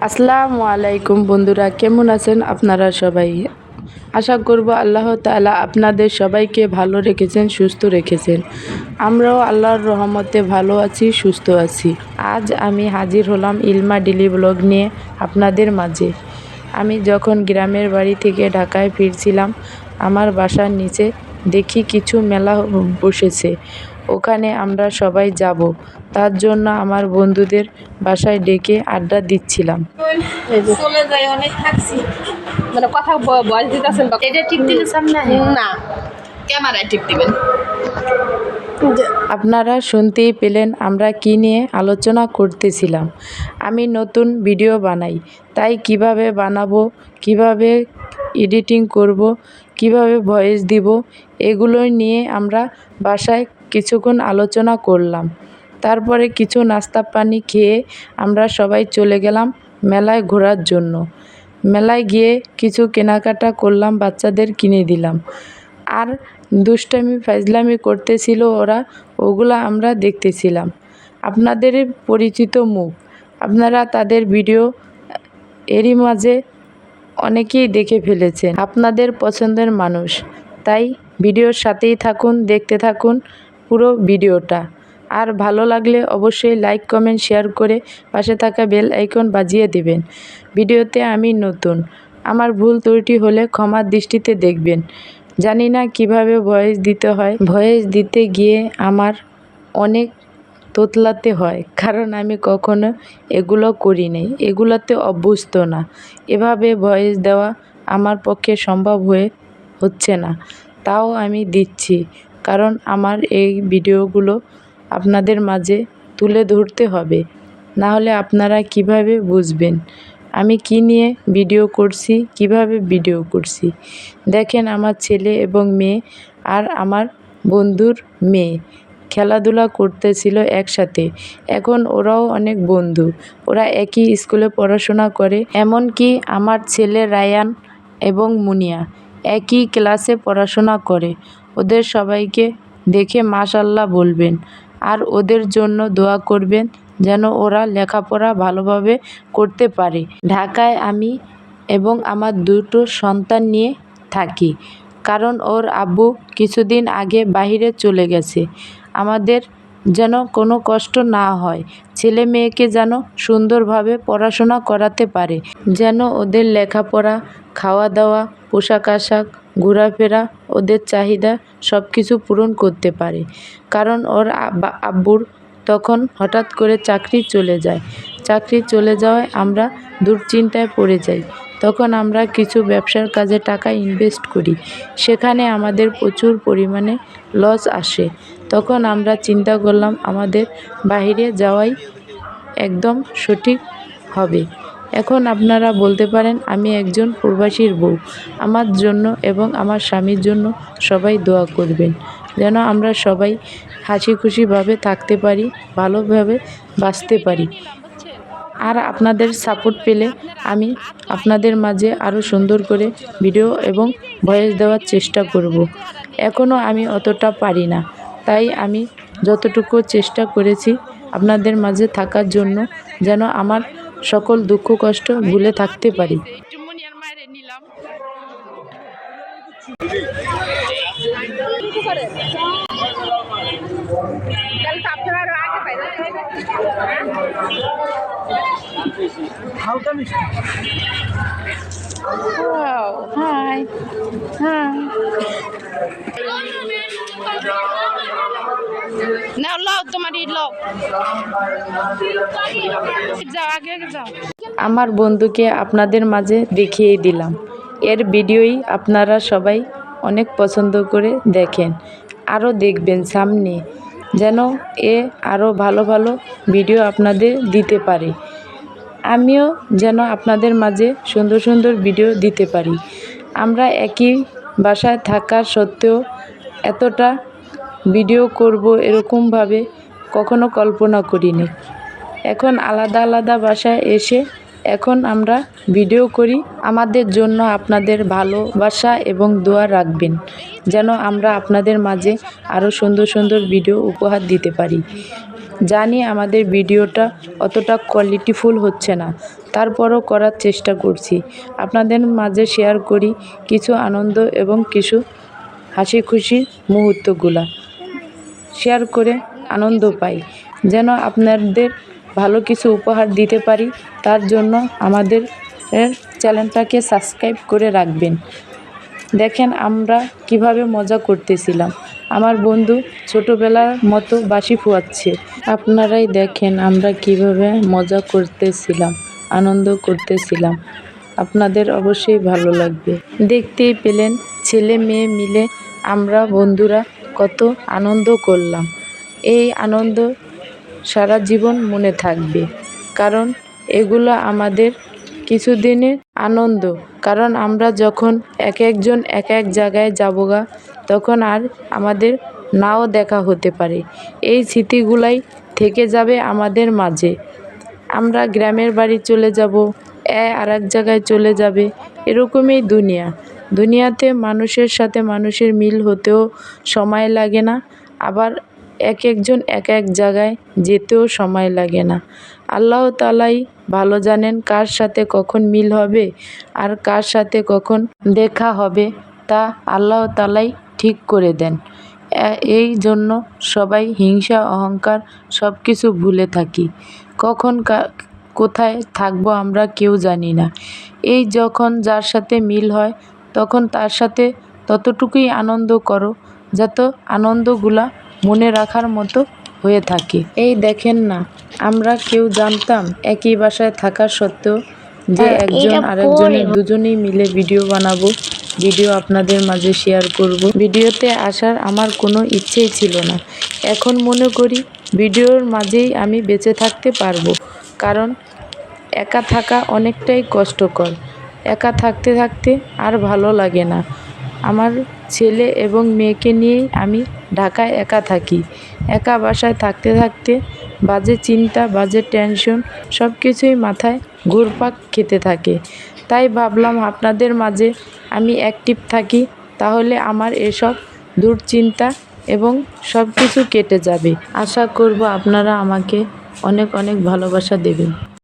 আসসালামু আলাইকুম বন্ধুরা, কেমন আছেন আপনারা সবাই? আশা করব আল্লাহ তাআলা আপনাদের সবাইকে ভালো রেখেছেন, সুস্থ রেখেছেন। আমরাও আল্লাহর রহমতে ভালো আছি, সুস্থ আছি। আজ আমি হাজির হলাম ইলমা ডেইলি ব্লগ নিয়ে আপনাদের মাঝে। আমি যখন গ্রামের বাড়ি থেকে ঢাকায় ফিরছিলাম, আমার বাসার নিচে দেখি কিছু মেলা বসেছে। ওখানে আমরা সবাই যাব, তার জন্য আমার বন্ধুদের বাসায় ডেকে আড্ডা দিচ্ছিলাম। চলে যাই, অনেক থাকছি, মানে কথা বয়স দিতেছেন। এটা ঠিক দিলে সামনে না, ক্যামেরায় টিপ দিবেন। আপনারা শুনতেই পেলেন আমরা কি নিয়ে আলোচনা করতেছিলাম। আমি নতুন ভিডিও বানাই, তাই কিভাবে বানাবো, কিভাবে এডিটিং করব, কিভাবে ভয়েস দিব, এগুলোই নিয়ে আমরা বাসায় কিছুক্ষণ আলোচনা করলাম। তারপরে কিছু নাস্তা পানি খেয়ে আমরা সবাই চলে গেলাম মেলায় ঘোরার জন্য। মেলায় গিয়ে কিছু কেনাকাটা করলাম, বাচ্চাদের কিনে দিলাম। আর দুষ্টামি ফাজলামি করতেছিল ওরা, ওগুলা আমরা দেখতেছিলাম। আপনাদের পরিচিত মুখ, আপনারা তাদের ভিডিও এরই মাঝে অনেকেই দেখে ফেলেছেন, আপনাদের পছন্দের মানুষ। তাই ভিডিওর সাথেই থাকুন, দেখতে থাকুন পুরো ভিডিওটা। আর ভালো লাগলে অবশ্যই লাইক, কমেন্ট, শেয়ার করে পাশে থাকা বেল আইকন বাজিয়ে দেবেন। ভিডিওতে আমি নতুন, আমার ভুল ত্রুটি হলে ক্ষমার দৃষ্টিতে দেখবেন। জানি না কিভাবে ভয়েস দিতে হয়, ভয়েস দিতে গিয়ে আমার অনেক তোতলাতে হয়, কারণ আমি কখনো এগুলো করি নাই, এগুলোতে অভ্যস্ত না। এভাবে ভয়েস দেওয়া আমার পক্ষে সম্ভব হচ্ছে না, তাও আমি দিচ্ছি, কারণ আমার এই ভিডিওগুলো আপনাদের মাঝে তুলে ধরতে হবে। না হলে আপনারা কিভাবে বুঝবেন আমি কি নিয়ে ভিডিও করছি, কিভাবে ভিডিও করছি। দেখেন আমার ছেলে এবং মেয়ে আর আমার বন্ধুর মেয়ে খেলাধুলা করতেছিল একসাথে। এখন ওরাও অনেক বন্ধু, ওরা একই স্কুলে পড়াশোনা করে। এমনকি আমার ছেলে রায়ান এবং মুনিয়া একই ক্লাসে পড়াশোনা করে। ওদের সবাইকে দেখে মাশাআল্লাহ বলবেন, আর ওদের জন্য দোয়া করবেন যেন ওরা লেখাপড়া ভালোভাবে করতে পারে। ঢাকায় আমি এবং আমার দুটো সন্তান নিয়ে থাকি, কারণ ওর আব্বু কিছুদিন আগে বাইরে চলে গেছে। আমাদের যেন কোনো কষ্ট না হয়, ছেলে মেয়েকে যেন সুন্দরভাবে পড়াশোনা করাতে পারে, যেন ওদের লেখাপড়া, খাওয়া দাওয়া, পোশাক আশাক, ঘোরাফেরা, ওদের চাহিদা সব কিছু পূরণ করতে পারে। কারণ ওর আব্বুর তখন হঠাৎ করে চাকরি চলে যায়। চাকরি চলে যাওয়ায় আমরা দুশ্চিন্তায় পড়ে যাই। তখন আমরা কিছু ব্যবসার কাজে টাকা ইনভেস্ট করি, সেখানে আমাদের প্রচুর পরিমাণে লস আসে। তখন আমরা চিন্তা করলাম আমাদের বাইরে যাওয়াই একদম সঠিক হবে। এখন আপনারা বলতে পারেন আমি একজন প্রবাসীর বউ। আমার জন্য এবং আমার স্বামীর জন্য সবাই দোয়া করবেন, যেন আমরা সবাই হাসি খুশিভাবে থাকতে পারি, ভালোভাবে বাঁচতে পারি। আর আপনাদের সাপোর্ট পেলে আমি আপনাদের মাঝে আরও সুন্দর করে ভিডিও এবং ভয়েস দেওয়ার চেষ্টা করব। এখনও আমি অতটা পারি না, তাই আমি যতটুকু চেষ্টা করেছি আপনাদের মাঝে থাকার জন্য, যেন আমার সকল দুঃখ কষ্ট ভুলে থাকতে পারি। হাই হাই নাও, লাও তোমার লাও, যাও আগে যাও। আমার বন্ধুকে আপনাদের মাঝে দেখিয়ে দিলাম। এর ভিডিওই আপনারা সবাই অনেক পছন্দ করে দেখেন, আরও দেখবেন সামনে, যেন আরও ভালো ভালো ভিডিও আপনাদের দিতে পারে। আমিও যেন আপনাদের মাঝে সুন্দর সুন্দর ভিডিও দিতে পারি। আমরা একই বাসায় থাকা সত্ত্বেও এতটা ভিডিও করব এরকমভাবে কখনো কল্পনা করিনি। এখন আলাদা আলাদা বাসায় এসে এখন আমরা ভিডিও করি। আমাদের জন্য আপনাদের ভালোবাসা এবং দোয়া রাখবেন, যেন আমরা আপনাদের মাঝে আরও সুন্দর সুন্দর ভিডিও উপহার দিতে পারি। জানি আমাদের ভিডিওটা অতটা কোয়ালিটিফুল হচ্ছে না, তারপরও করার চেষ্টা করছি। আপনাদের মাঝে শেয়ার করি কিছু আনন্দ এবং কিছু হাসি খুশি মুহূর্তগুলা শেয়ার করে আনন্দ পাই। যেন আপনাদের ভালো কিছু উপহার দিতে পারি, তার জন্য আমাদের চ্যানেলটাকে সাবস্ক্রাইব করে রাখবেন। দেখেন আমরা কিভাবে মজা করতেছিলাম। আমার বন্ধু ছোটোবেলার মতো বাঁশি ফুয়াচ্ছে। আপনারাই দেখেন আমরা কিভাবে মজা করতেছিলাম, আনন্দ করতেছিলাম। আপনাদের অবশ্যই ভালো লাগবে। দেখতেই পেলেন ছেলে মেয়ে মিলে আমরা বন্ধুরা কত আনন্দ করলাম। এই আনন্দ সারা জীবন মনে থাকবে, কারণ এগুলো আমাদের কিছুদিনের আনন্দ। কারণ আমরা যখন এক একজন এক এক জায়গায় যাবোগা, তখন আর আমাদের নাও দেখা হতে পারে। এই স্মৃতিগুলাই থেকে যাবে আমাদের মাঝে। আমরা গ্রামের বাড়ি চলে যাব, আর এক জায়গায় চলে যাবে, এরকমই দুনিয়াতে মানুষের সাথে মানুষের মিল হতেও সময় লাগে না, আবার এক একজন এক এক জায়গায় যেতেও সময় লাগে না। আল্লাহ তাআলাই ভালো জানেন কার সাথে কখন মিল হবে আর কার সাথে কখন দেখা হবে, তা আল্লাহ তাআলাই ঠিক করে দেন। এই জন্য সবাই হিংসা অহংকার সব কিছু ভুলে থাকি। কখন কোথায় থাকবো আমরা কেউ জানি না। এই যখন যার সাথে মিল হয় তখন তার সাথে ততটুকুই আনন্দ করো, যত আনন্দগুলা মনে রাখার মতো হয়ে থাকে। এই দেখেন না, আমরা কেউ জানতাম একই বাসায় থাকা সত্ত্বেও যে একজন আরেকজনের দুজনেই মিলে ভিডিও বানাবো, ভিডিও আপনাদের মাঝে শেয়ার করব। ভিডিওতে আসার আমার কোনো ইচ্ছেই ছিল না। এখন মনে করি ভিডিওর মাঝেই আমি বেঁচে থাকতে পারবো, কারণ একা থাকা অনেকটাই কষ্টকর। একা থাকতে থাকতে আর ভালো লাগে না। আমার ছেলে এবং মেয়েকে নিয়েই আমি ঢাকায় একা থাকি। একা বাসায় থাকতে থাকতে বাজে চিন্তা, বাজে টেনশন সব কিছুই মাথায় ঘুরপাক খেতে থাকে। তাই ভাবলাম আপনাদের মাঝে আমি অ্যাক্টিভ থাকি, তাহলে আমার এসব দুশ্চিন্তা এবং সব কিছু কেটে যাবে। আশা করব আপনারা আমাকে অনেক অনেক ভালোবাসা দেবেন।